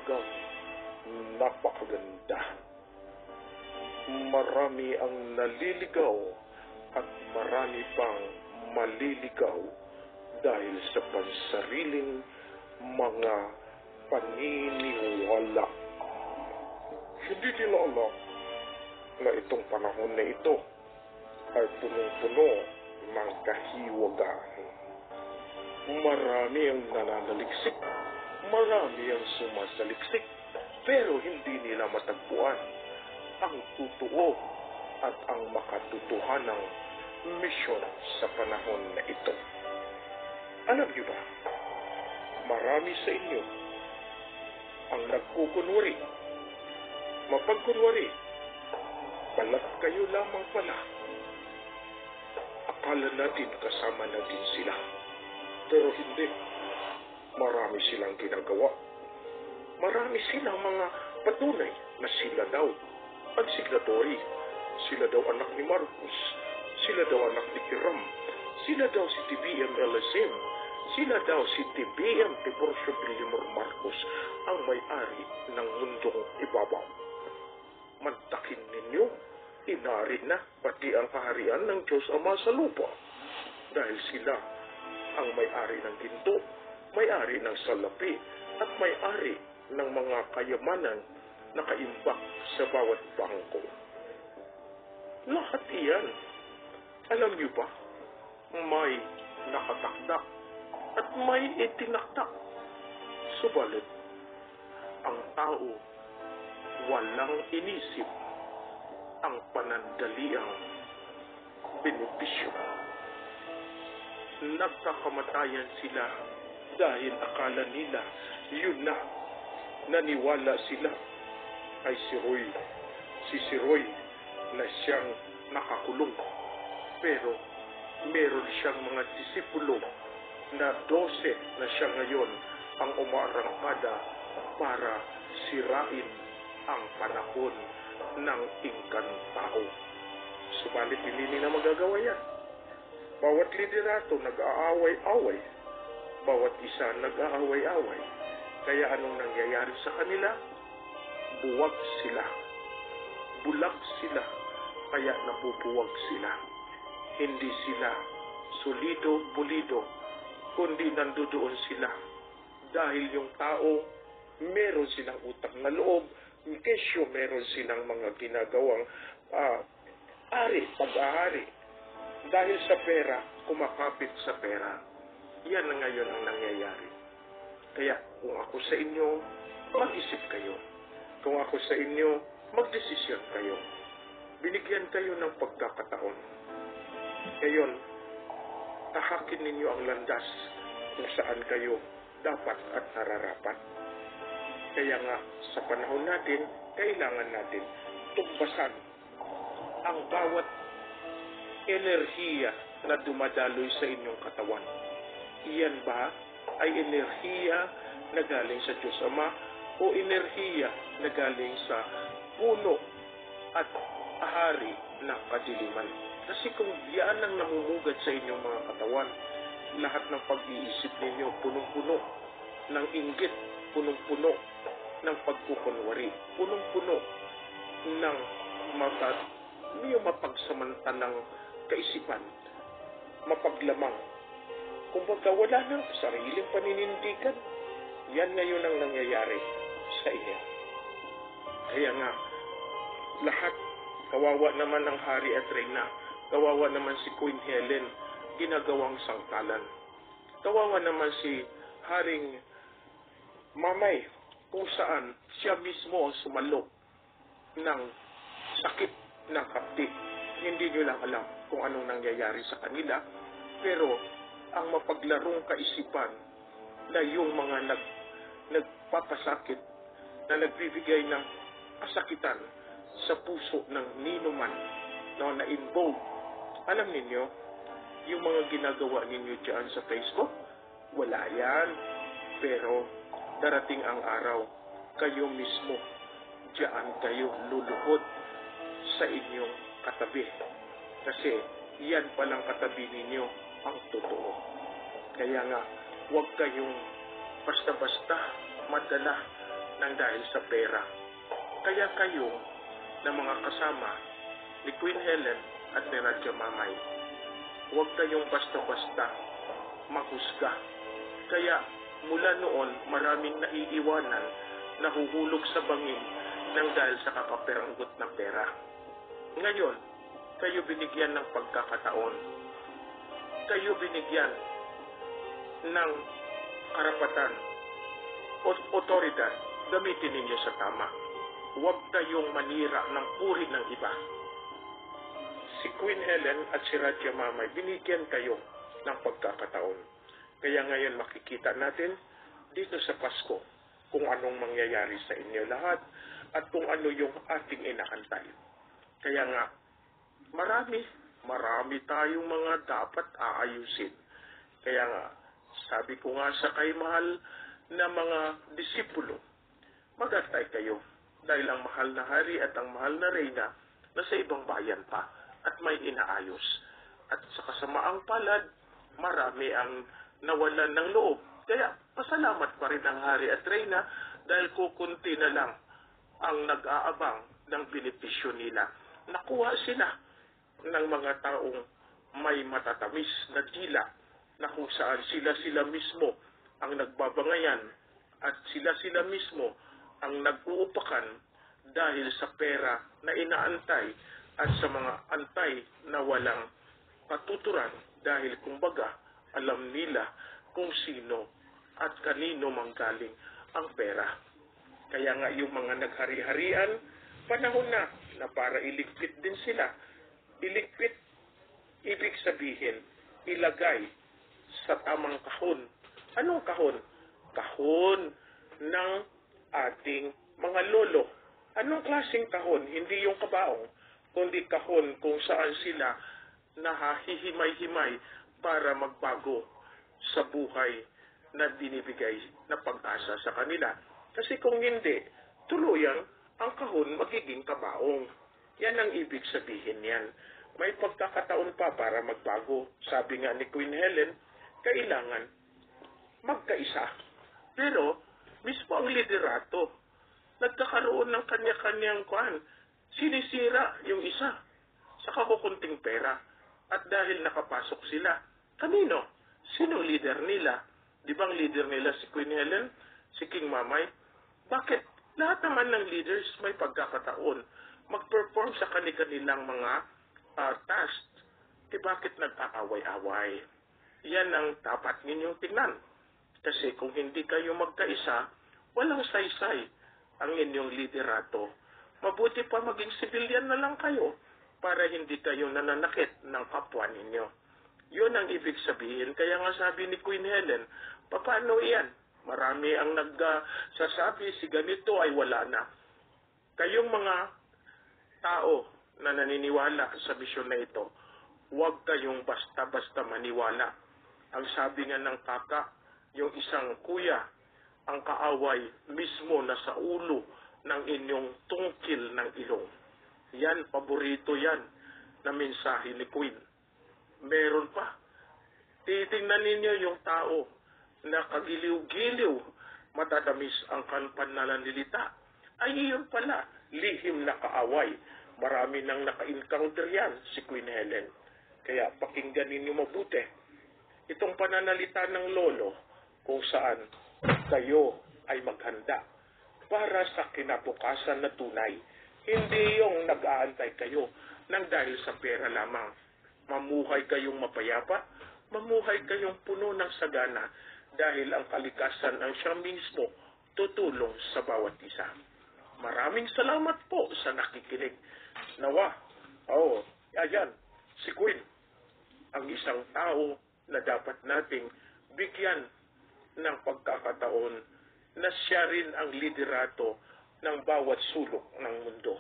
talagang napakaganda. Marami ang naliligaw at marami pang maliligaw dahil sa pansariling mga paniniwala. Hindi nila alam na itong panahon na ito ay punong-puno ng kahiwagaan. Marami ang nananaliksik, marami ang sumasaliksik, pero hindi nila matagpuan ang totoo at ang makatotohanang misyon sa panahon na ito. Alam niyo ba, marami sa inyo ang nagkukunwari, mapagkunwari, balat kayo lamang pala. Akala natin kasama natin sila, pero hindi. Marami silang ginagawa. Marami silang mga patunay na sila daw ang signatory. Sila daw anak ni Marcos. Sila daw anak ni Hiram. Sila daw si TBM LSM. Sila daw si TBM Tiburcio Villamor Marcos ang may-ari ng mundong ibabaw. Mantakin ninyo, inari na pati ang kaharian ng Diyos Ama sa lupa. Dahil sila ang may-ari ng ginto, may-ari ng salapi, at may-ari ng mga kayamanan na kaimbak sa bawat bangko. Lahat iyan, alam niyo ba, may nakatakdak at may itinakdak. Subalit, ang tao walang inisip ang panandaliang benepisyo. Nagkakamatayan sila dahil akala nila yun na. Naniwala sila ay si Roy na siyang nakakulong. Pero meron siyang mga disipulo na 12 na siya ngayon ang umarangkada para sirain ang panahon ng inkantao. Subalit hindi nila magagawa yan. Bawat liderato nag-aaway-away. Bawat isa nag-aaway-away. Kaya anong nangyayari sa kanila? Buwag sila. Bulag sila. Kaya nabubuwag sila. Hindi sila solido-bulido, kundi nandoon sila. Dahil yung tao, meron silang utang na loob, kesyo meron silang mga ginagawang pag-ahari. Dahil sa pera, kumakapit sa pera. Yan na ngayon ang nangyayari. Kaya kung ako sa inyo, mag-isip kayo. Kung ako sa inyo, magdesisyon kayo. Binigyan kayo ng pagkakataon. Ngayon, tahakin ninyo ang landas kung saan kayo dapat at nararapat. Kaya nga, sa panahon natin, kailangan natin tumbasan ang bawat enerhiya na dumadaloy sa inyong katawan. Iyan ba ay enerhiya na galing sa Diyos Ama o enerhiya na galing sa puno at ahari ng kadiliman? Kasi kung yan ang namumugad sa inyong mga katawan, lahat ng pag-iisip ninyo punong-puno ng inggit, punong-puno ng pagkukunwari, punong-puno ng mapagsamantalang kaisipan, mapaglamang. Kumbaga wala nang sariling paninindigan. Yan ngayon ang nangyayari sa inyo. Kaya nga, lahat, kawawa naman ang hari at reyna, kawawa naman si Queen Helen, ginagawang sangkalan. Kawawa naman si Haring Mamay, kung saan siya mismo ang sumalo ng sakit ng kapti. Hindi nyo lang alam kung anong nangyayari sa kanila, pero ang mapaglarong kaisipan na yung mga nagpapasakit, na nagbibigay ng kasakitan sa puso ng ninuman na na-involve. Alam ninyo, yung mga ginagawa ninyo dyan sa Facebook, wala yan. Pero darating ang araw, kayo mismo, dyan kayo luluhod sa inyong katabi. Kasi yan palang katabi ninyo ang totoo. Kaya nga, huwag kayong basta-basta madala ng dahil sa pera. Kaya kayo na mga kasama ni Queen Helen at ni Radya Mamay, huwag kayong basta-basta maghusga. Kaya mula noon maraming naiiwanan, nahuhulog sa bangin ng dahil sa kakaperanggot na pera. Ngayon, kayo binigyan ng pagkakataon. Kayo binigyan ng karapatan o otoridad. Gamitin ninyo sa tama. Huwag kayong manira ng puri ng iba. Si Queen Helen at si Radya Mamay, binigyan kayo ng pagkakataon. Kaya ngayon makikita natin dito sa Pasko kung anong mangyayari sa inyo lahat at kung ano yung ating inaantay. Kaya nga, marami tayong mga dapat aayusin. Kaya nga, sabi ko nga sa kay mahal na mga disipulo, magantay kayo dahil ang mahal na hari at ang mahal na reyna nasa ibang bayan pa at may inaayos. At sa kasamaang palad, marami ang nawalan ng loob. Kaya pasalamat pa rin ang hari at reyna dahil kukunti na lang ang nag-aabang ng benepisyo nila. Nakuha sila ng mga taong may matatamis na dila na kung saan sila mismo ang nagbabangayan at sila mismo ang nag-uupakan dahil sa pera na inaantay at sa mga antay na walang patuturan dahil kumbaga alam nila kung sino at kanino manggaling ang pera. Kaya nga yung mga naghari-harian, panahon na para iligpit din sila. Iligpit, ibig sabihin, ilagay sa tamang kahon. Anong kahon? Kahon ng ating mga lolo. Anong klaseng kahon? Hindi yung kabaong, kundi kahon kung saan sila nahahihimay-himay para magbago sa buhay na binibigay na pag-asa sa kanila. Kasi kung hindi, tuluyan ang kahon magiging kabaong. Yan ang ibig sabihin yan. May pagkakataon pa para magbago. Sabi nga ni Queen Helen, kailangan magkaisa. Pero, mismo ang liderato, nagkakaroon ng kanya-kanyang sinisira yung isa sa kakukunting pera. At dahil nakapasok sila, kanino? Sino leader nila? Di ba ang leader nila si Queen Helen? Si King Mamay? Bakit? Lahat naman ng leaders may pagkakataon mag-perform sa kanilang mga task. Bakit nag-aaway-away? Yan ang dapat ninyong tingnan. Kasi kung hindi kayo magkaisa, walang saysay ang inyong liderato. Mabuti pa maging sibilyan na lang kayo para hindi kayo nananakit ng kapwa ninyo. Yun ang ibig sabihin. Kaya nga sabi ni Queen Helen, paano yan? Marami ang nagsasabi si ganito ay wala na. Kayong mga tao na naniniwala sa misyon na ito, huwag kayong basta-basta maniwala. Ang sabi nga ng kaka, yung isang kuya, ang kaaway mismo na sa ulo ng inyong tungkil ng ilong. Yan, paborito yan na mensahe ni Queen. Meron pa. Titingnan ninyo yung tao na kagiliw-giliw, matatamis ang pananalita. Ay iyon pala, lihim na kaaway. Marami nang naka-encounter yan si Queen Helen. Kaya pakinggan ninyo mabuti itong pananalita ng lolo kung saan kayo ay maghanda para sa kinabukasan na tunay. Hindi yung nag-aantay kayo ng dahil sa pera lamang. Mamuhay kayong mapayapa, mamuhay kayong puno ng sagana dahil ang kalikasan ang siya mismo tutulong sa bawat isa. Maraming salamat po sa nakikinig. Nawa, ayan, si Queen, ang isang tao na dapat nating bigyan ng pagkakataon na siya rin ang liderato ng bawat sulok ng mundo.